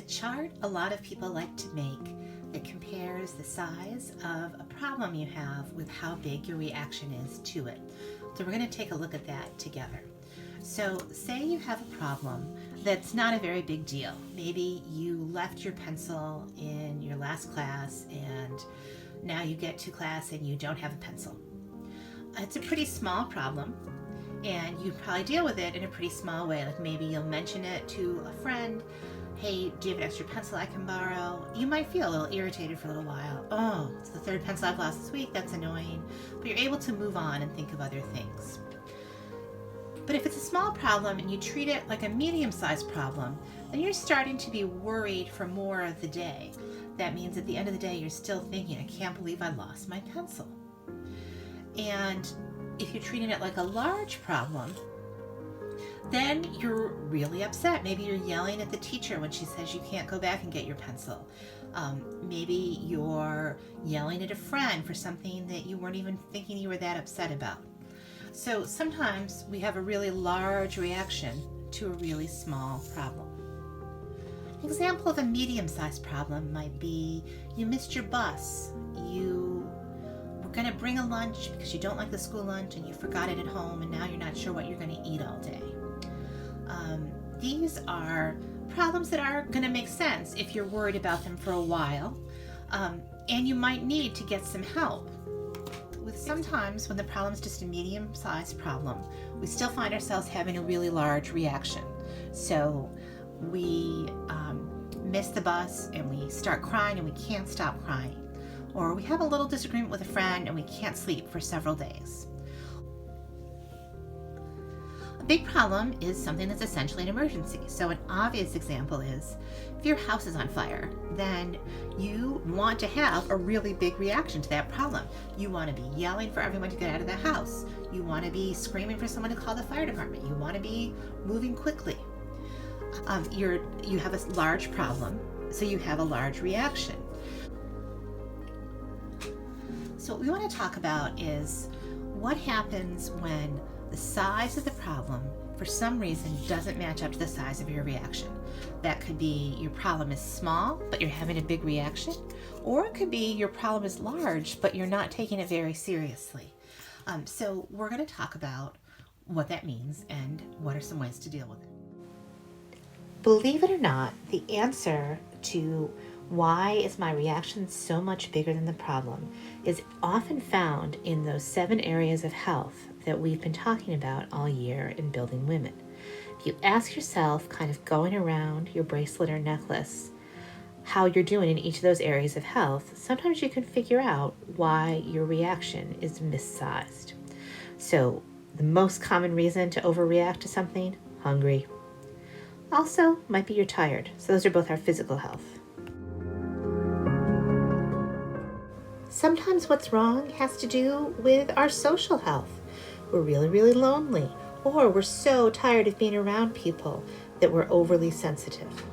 chart a lot of people like to make that compares the size of a problem you have with how big your reaction is to it. So we're going to take a look at that together. So say you have a problem that's not a very big deal. Maybe you left your pencil in your last class and now you get to class and you don't have a pencil. It's a pretty small problem and you probably deal with it in a pretty small way. Like maybe you'll mention it to a friend. Hey, do you have an extra pencil I can borrow? You might feel a little irritated for a little while. Oh, it's the third pencil I've lost this week. That's annoying. But you're able to move on and think of other things. But if it's a small problem and you treat it like a medium-sized problem, then you're starting to be worried for more of the day. That means at the end of the day, you're still thinking, I can't believe I lost my pencil. And if you're treating it like a large problem, then you're really upset. Maybe you're yelling at the teacher when she says you can't go back and get your pencil. Maybe you're yelling at a friend for something that you weren't even thinking you were that upset about. So sometimes we have a really large reaction to a really small problem. An example of a medium-sized problem might be you missed your bus. You were going to bring a lunch because you don't like the school lunch and you forgot it at home and now you're not sure what you're going to eat all day. These are problems that are going to make sense if you're worried about them for a while, and you might need to get some help. Sometimes when the problem is just a medium-sized problem, we still find ourselves having a really large reaction. So we miss the bus and we start crying and we can't stop crying. Or we have a little disagreement with a friend and we can't sleep for several days. A big problem is something that's essentially an emergency. So an obvious example is if your house is on fire, then you want to have a really big reaction to that problem. You want to be yelling for everyone to get out of the house. You want to be screaming for someone to call the fire department. You want to be moving quickly. You have a large problem, so you have a large reaction. So what we want to talk about is what happens when the size of the problem, for some reason, doesn't match up to the size of your reaction. That could be your problem is small, but you're having a big reaction, or it could be your problem is large, but you're not taking it very seriously. So we're going to talk about what that means and what are some ways to deal with it. Believe it or not, the answer to why is my reaction so much bigger than the problem is often found in those 7 areas of health that we've been talking about all year in Building Women. If you ask yourself, kind of going around your bracelet or necklace, how you're doing in each of those areas of health, sometimes you can figure out why your reaction is missized. So the most common reason to overreact to something, hungry. Also, might be you're tired. So those are both our physical health. Sometimes what's wrong has to do with our social health. We're really, really lonely, or we're so tired of being around people that we're overly sensitive.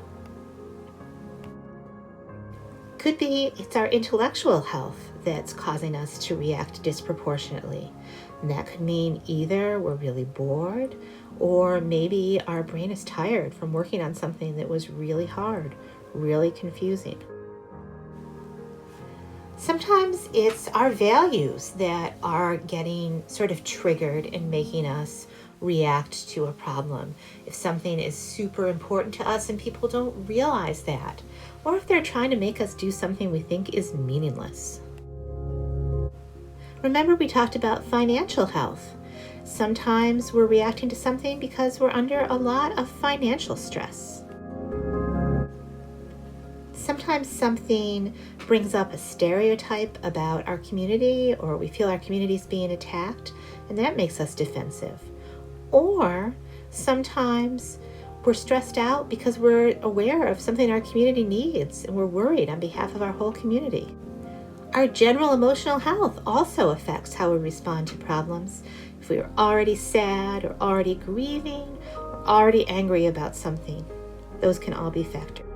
Could be it's our intellectual health that's causing us to react disproportionately. And that could mean either we're really bored, or maybe our brain is tired from working on something that was really hard, really confusing. Sometimes it's our values that are getting sort of triggered and making us react to a problem. If something is super important to us and people don't realize that, or if they're trying to make us do something we think is meaningless. Remember, we talked about financial health. Sometimes we're reacting to something because we're under a lot of financial stress. Sometimes something brings up a stereotype about our community, or we feel our community is being attacked, and that makes us defensive. Or sometimes we're stressed out because we're aware of something our community needs, and we're worried on behalf of our whole community. Our general emotional health also affects how we respond to problems. If we are already sad, or already grieving, or already angry about something, those can all be factors.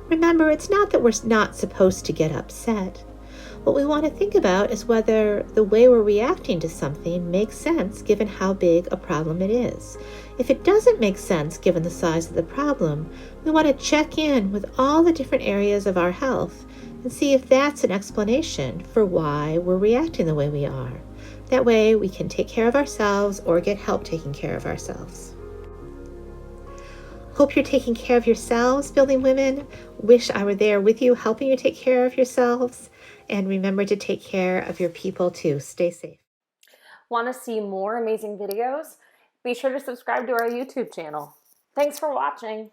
Remember, it's not that we're not supposed to get upset. What we want to think about is whether the way we're reacting to something makes sense given how big a problem it is. If it doesn't make sense given the size of the problem, we want to check in with all the different areas of our health and see if that's an explanation for why we're reacting the way we are. That way we can take care of ourselves or get help taking care of ourselves. Hope you're taking care of yourselves, Building Women. Wish I were there with you, helping you take care of yourselves. And remember to take care of your people too. Stay safe. Want to see more amazing videos? Be sure to subscribe to our YouTube channel. Thanks for watching.